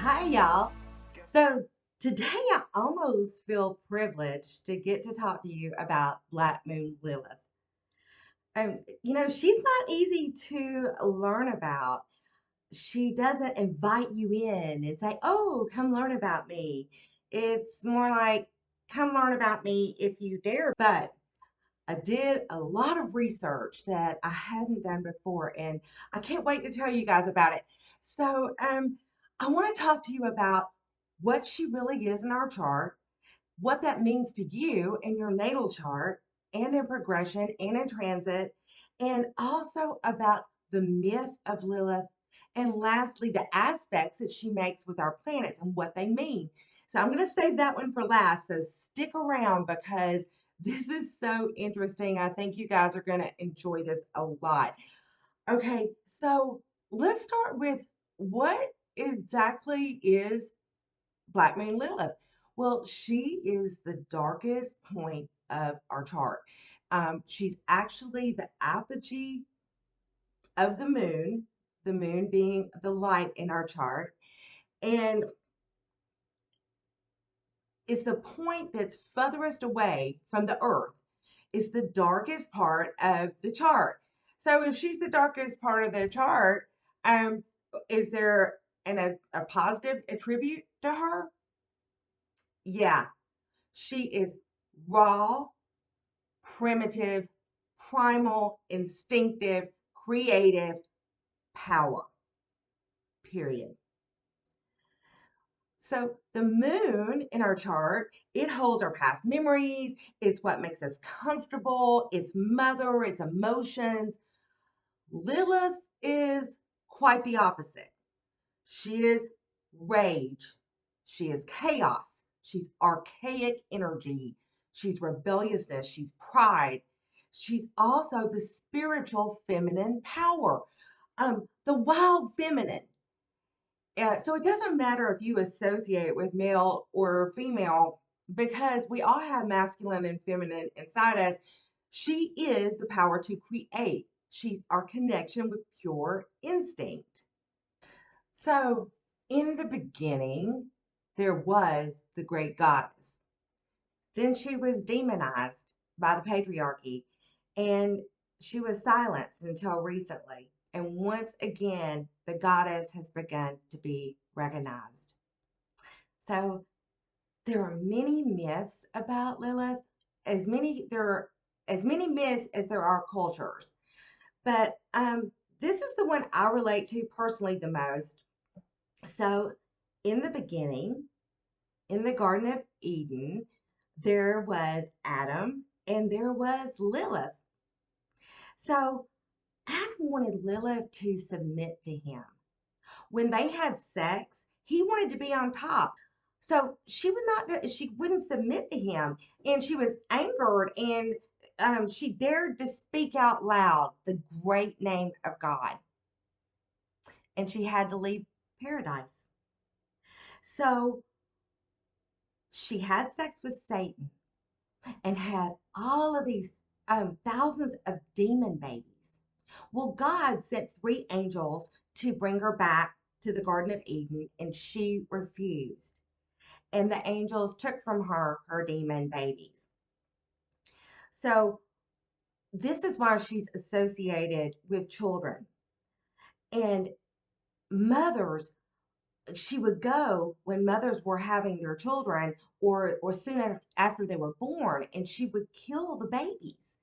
Hi, y'all. So today I almost feel privileged to get to talk to you about Black Moon Lilith. She's not easy to learn about. She doesn't invite you in and say, "Oh, come learn about me." It's more like, "Come learn about me if you dare." But I did a lot of research that I hadn't done before, and I can't wait to tell you guys about it. So, I want to talk to you about what she really is in our chart, what that means to you in your natal chart, and in progression and in transit, and also about the myth of Lilith, and lastly, the aspects that she makes with our planets and what they mean. So I'm going to save that one for last. So stick around because this is so interesting. I think you guys are going to enjoy this a lot. Okay, so let's start with what exactly is Black Moon Lilith? Well, she is the darkest point of our chart. She's actually the apogee of the moon being the light in our chart, and is the point that's furthest away from the earth. Is the darkest part of the chart. So if she's the darkest part of the chart, um, is there a positive attribute to her? Yeah, she is raw, primitive, primal, instinctive, creative power, period. So the moon in our chart, it holds our past memories. It's what makes us comfortable. It's mother, it's emotions. Lilith is quite the opposite. She is rage. She is chaos. She's archaic energy. She's rebelliousness. She's pride. She's also the spiritual feminine power, the wild feminine. So it doesn't matter if you associate it with male or female because we all have masculine and feminine inside us. She is the power to create. She's our connection with pure instinct. So, in the beginning, there was the great goddess. Then she was demonized by the patriarchy and she was silenced until recently. And once again, the goddess has begun to be recognized. So, there are many myths about Lilith, there are as many myths as there are cultures. But this is the one I relate to personally the most. So, in the beginning, in the Garden of Eden, there was Adam and there was Lilith. So, Adam wanted Lilith to submit to him. When they had sex, he wanted to be on top. So she wouldn't submit to him, and she was angered, and she dared to speak out loud the great name of God, and she had to leave paradise. So she had sex with Satan and had all of these thousands of demon babies. Well, God sent three angels to bring her back to the Garden of Eden, and she refused. And the angels took from her demon babies. So, this is why she's associated with children. And mothers, she would go when mothers were having their children or soon after they were born, and she would kill the babies.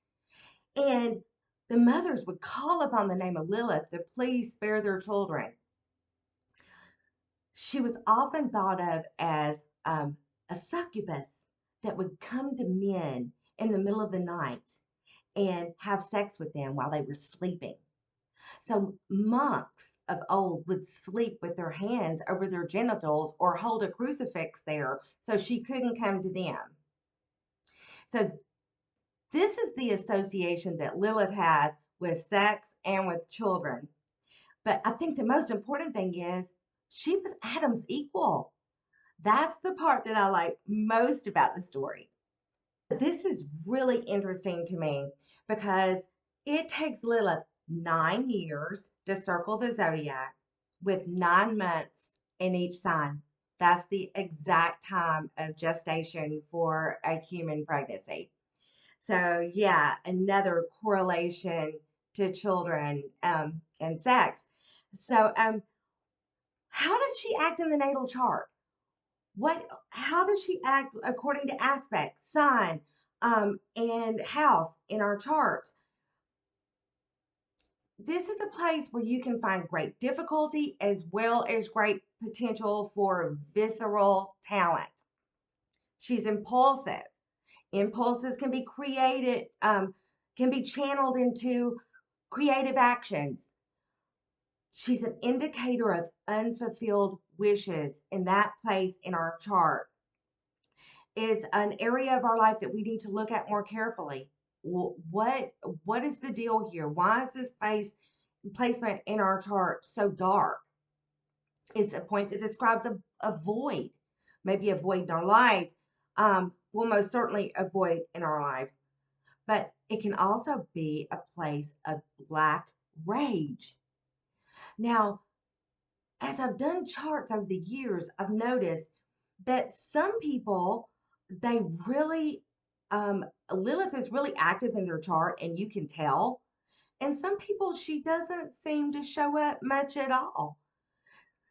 And the mothers would call upon the name of Lilith to please spare their children. She was often thought of as a succubus that would come to men in the middle of the night and have sex with them while they were sleeping. So monks of old would sleep with their hands over their genitals or hold a crucifix there so she couldn't come to them. So this is the association that Lilith has with sex and with children. But I think the most important thing is she was Adam's equal. That's the part that I like most about the story. This is really interesting to me because it takes Lilith 9 years to circle the zodiac with 9 months in each sign. That's the exact time of gestation for a human pregnancy. So, yeah, another correlation to children and sex. So, how does she act in the natal chart? How does she act according to aspect, sign, and house in our charts? This is a place where you can find great difficulty as well as great potential for visceral talent. She's impulsive. Impulses can be created, can be channeled into creative actions. She's an indicator of unfulfilled wishes in that place in our chart. It's an area of our life that we need to look at more carefully. What is the deal here? Why is this placement in our chart so dark? It's a point that describes a void, maybe a void in our life. We'll most certainly a void in our life, but it can also be a place of black rage. Now, as I've done charts over the years, I've noticed that some people, they really, Lilith is really active in their chart, and you can tell. And some people, she doesn't seem to show up much at all.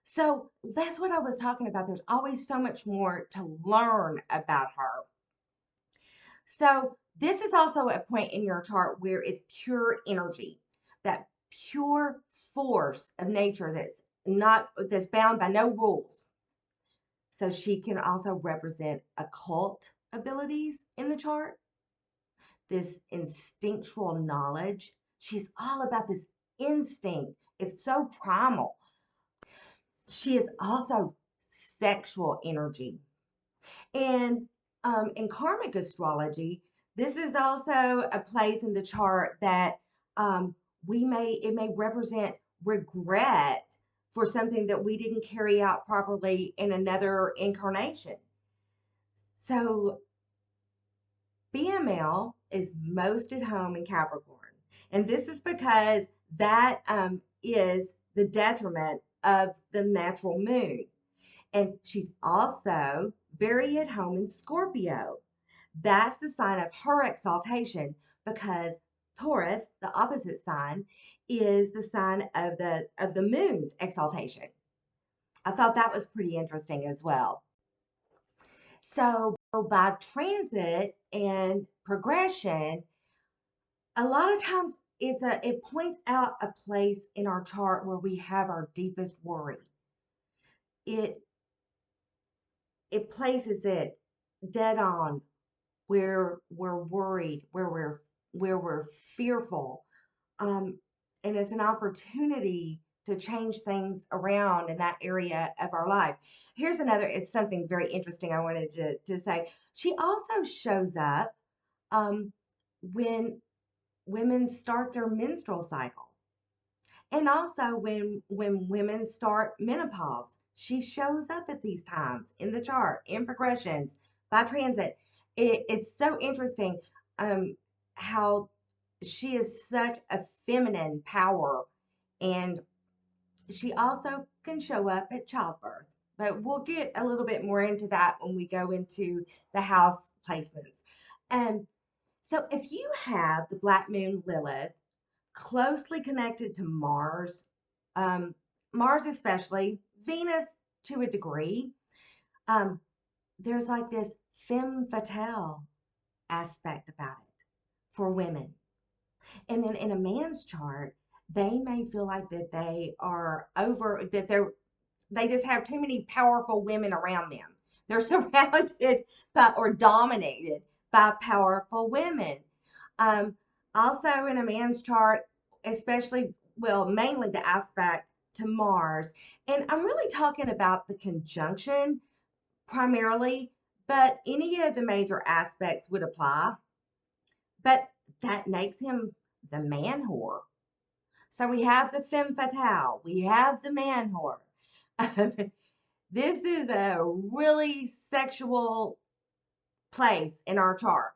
So that's what I was talking about. There's always so much more to learn about her. So this is also a point in your chart where it's pure energy, that pure force of nature that's bound by no rules. So she can also represent occult abilities in the chart, this instinctual knowledge. She's all about this instinct. It's so primal. She is also sexual energy. And in karmic astrology, this is also a place in the chart that it may represent regret for something that we didn't carry out properly in another incarnation. So BML is most at home in Capricorn. And this is because that is the detriment of the natural moon. And she's also very at home in Scorpio. That's the sign of her exaltation because Taurus, the opposite sign, is the sign of the moon's exaltation. I thought that was pretty interesting as well. So by transit and progression, a lot of times it points out a place in our chart where we have our deepest worry. It places it dead on where we're worried, where we're fearful, and it's an opportunity to change things around in that area of our life. Here's another. It's something very interesting I wanted to say. She also shows up when women start their menstrual cycle. And also when women start menopause, she shows up at these times in the chart, in progressions, by transit. It's so interesting how she is such a feminine power, and she also can show up at childbirth. But we'll get a little bit more into that when we go into the house placements. So if you have the Black Moon Lilith closely connected to Mars, um, Mars especially, Venus to a degree, um, there's like this femme fatale aspect about it for women. And then in a man's chart, they may feel like that they just have too many powerful women around them. They're surrounded by or dominated by powerful women. Um, Also in a man's chart, especially, well, mainly the aspect to Mars. And I'm really talking about the conjunction primarily, but any of the major aspects would apply. But that makes him the man whore. So we have the femme fatale, we have the man whore. This is a really sexual place in our chart.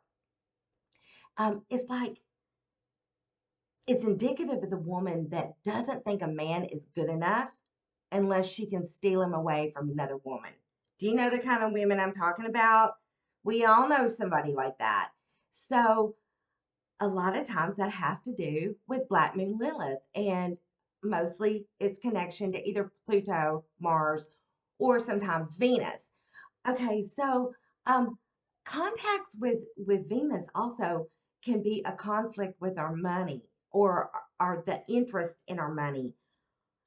It's like it's indicative of the woman that doesn't think a man is good enough unless she can steal him away from another woman. Do you know the kind of women I'm talking about? We all know somebody like that. So a lot of times that has to do with Black Moon Lilith, and mostly its connection to either Pluto, Mars, or sometimes Venus. Okay, so um, contacts with Venus also can be a conflict with our money or the interest in our money,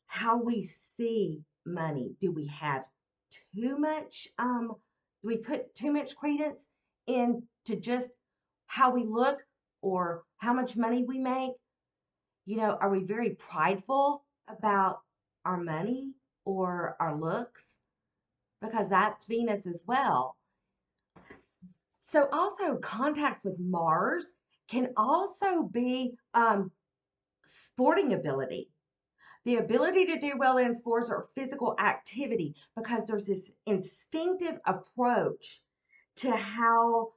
how we see money. Do we have too much? Do we put too much credence into just how we look or how much money we make? You know, are we very prideful about our money or our looks? Because that's Venus as well. So also contacts with Mars can also be sporting ability. The ability to do well in sports or physical activity, because there's this instinctive approach to how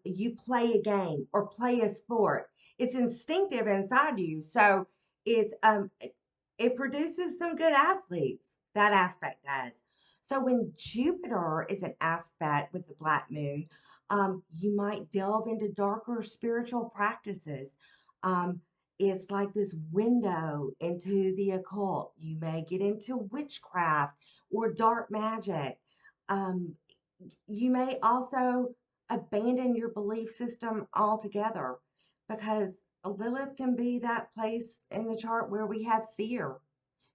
you play a game or play a sport. It's instinctive inside you. So it produces some good athletes. That aspect does. So when Jupiter is an aspect with the black moon, you might delve into darker spiritual practices. It's like this window into the occult. You may get into witchcraft or dark magic. Um, you may also abandon your belief system altogether, because Lilith can be that place in the chart where we have fear.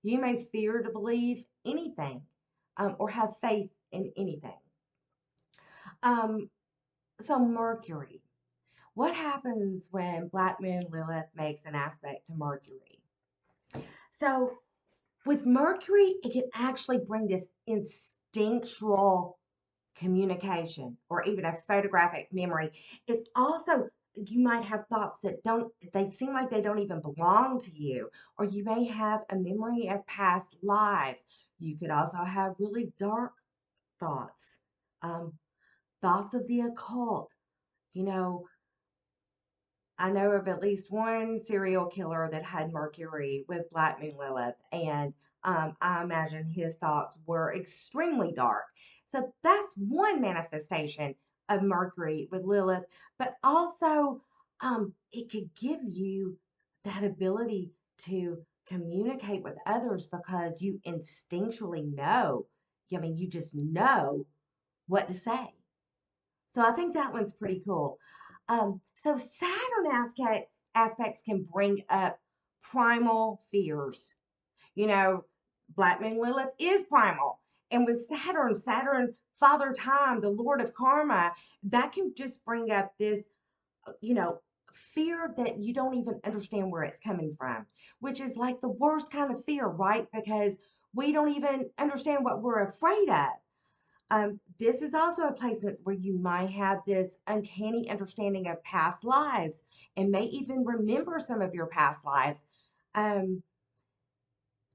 You may fear to believe anything, or have faith in anything. Um, so, Mercury. What happens when Black Moon Lilith makes an aspect to Mercury? So, with Mercury, it can actually bring this instinctual communication or even a photographic memory. It's also, you might have thoughts that they seem like they don't even belong to you, or you may have a memory of past lives. You could also have really dark thoughts, um, thoughts of the occult. You know, I know of at least one serial killer that had Mercury with Black Moon Lilith, and I imagine his thoughts were extremely dark. So that's one manifestation of Mercury with Lilith, but also it could give you that ability to communicate with others because you instinctually know. I mean, you just know what to say. So I think that one's pretty cool. So Saturn aspects can bring up primal fears. You know, Black Moon Lilith is primal. And with Saturn, Father Time, the Lord of Karma, that can just bring up this, you know, fear that you don't even understand where it's coming from, which is like the worst kind of fear, right? Because we don't even understand what we're afraid of. This is also a place where you might have this uncanny understanding of past lives and may even remember some of your past lives. Um,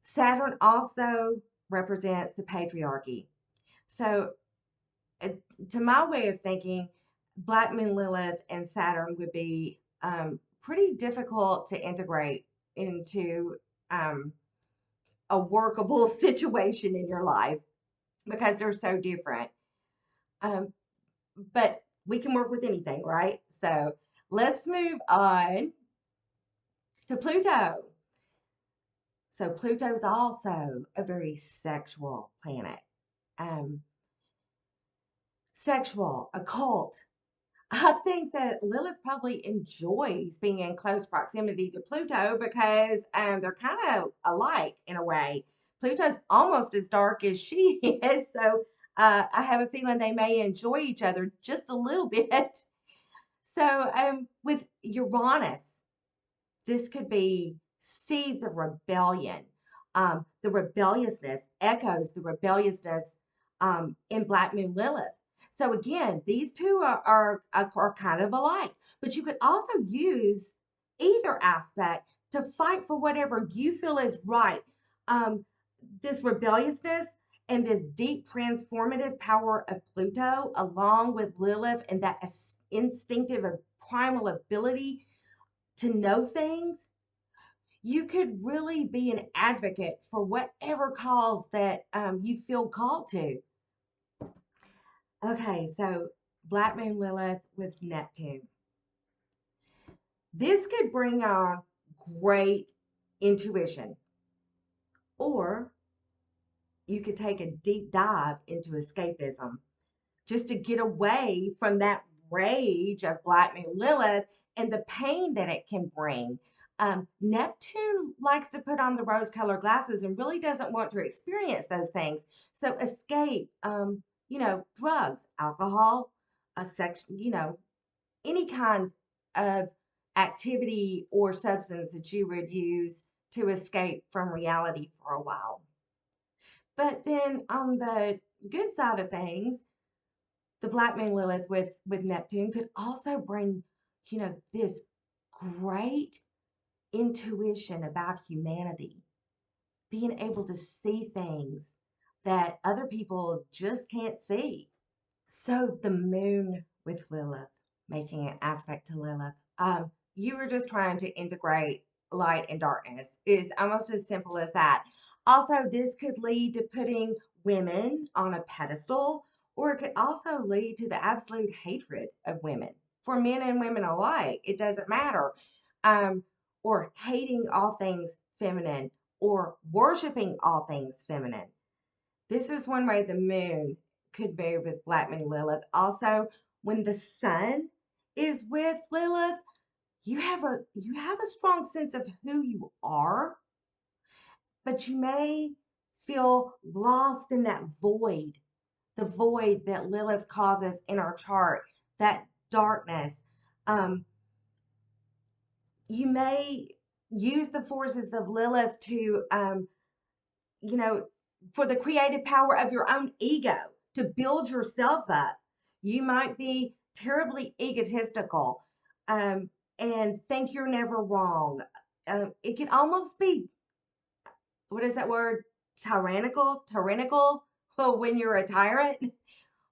Saturn also represents the patriarchy. So, uh, to my way of thinking, Black Moon Lilith and Saturn would be pretty difficult to integrate into um, a workable situation in your life because they're so different. Um, but we can work with anything, right? So let's move on to Pluto. So Pluto is also a very sexual planet. Um, Sexual, occult. I think that Lilith probably enjoys being in close proximity to Pluto because they're kind of alike in a way. Pluto's almost as dark as she is, so I have a feeling they may enjoy each other just a little bit. So, with Uranus, this could be seeds of rebellion. The rebelliousness echoes the rebelliousness in Black Moon Lilith. So again, these two are kind of alike, but you could also use either aspect to fight for whatever you feel is right. Um, this rebelliousness and this deep transformative power of Pluto, along with Lilith and that instinctive and primal ability to know things, You could really be an advocate for whatever cause that you feel called to. Okay, so Black Moon Lilith with Neptune. This could bring on great intuition, or you could take a deep dive into escapism just to get away from that rage of Black Moon Lilith and the pain that it can bring. Neptune likes to put on the rose colored glasses and really doesn't want to experience those things. So, escape, drugs, alcohol, a sex, any kind of activity or substance that you would use to escape from reality for a while. But then on the good side of things, the Black Moon Lilith with Neptune could also bring, this great intuition about humanity, being able to see things that other people just can't see. So the moon with Lilith, making an aspect to Lilith, you were just trying to integrate light and darkness. It's almost as simple as that. Also, this could lead to putting women on a pedestal, or it could also lead to the absolute hatred of women for men and women alike. It doesn't matter. Or hating all things feminine, or worshiping all things feminine. This is one way the moon could move with Black Moon Lilith. Also, when the sun is with Lilith, you have a strong sense of who you are, but you may feel lost in that void, the void that Lilith causes in our chart, that darkness. Um, you may use the forces of Lilith to you know, for the creative power of your own ego to build yourself up. You might be terribly egotistical and think you're never wrong. It can almost be, what is that word? Tyrannical, when you're a tyrant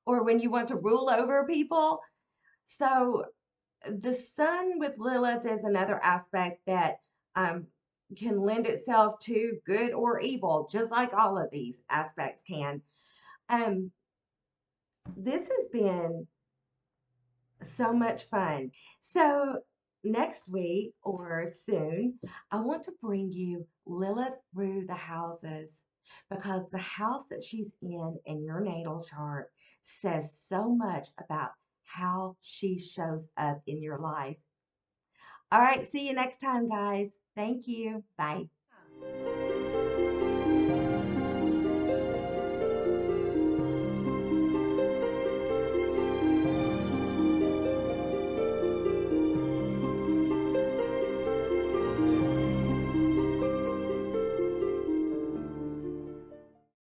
or when you want to rule over people. So the sun with Lilith is another aspect that um, can lend itself to good or evil, just like all of these aspects can. Um, this has been so much fun. So next week or soon, I want to bring you Lilith through the houses because the house that she's in your natal chart says so much about how she shows up in your life. All right, see you next time, guys. Thank you. Bye.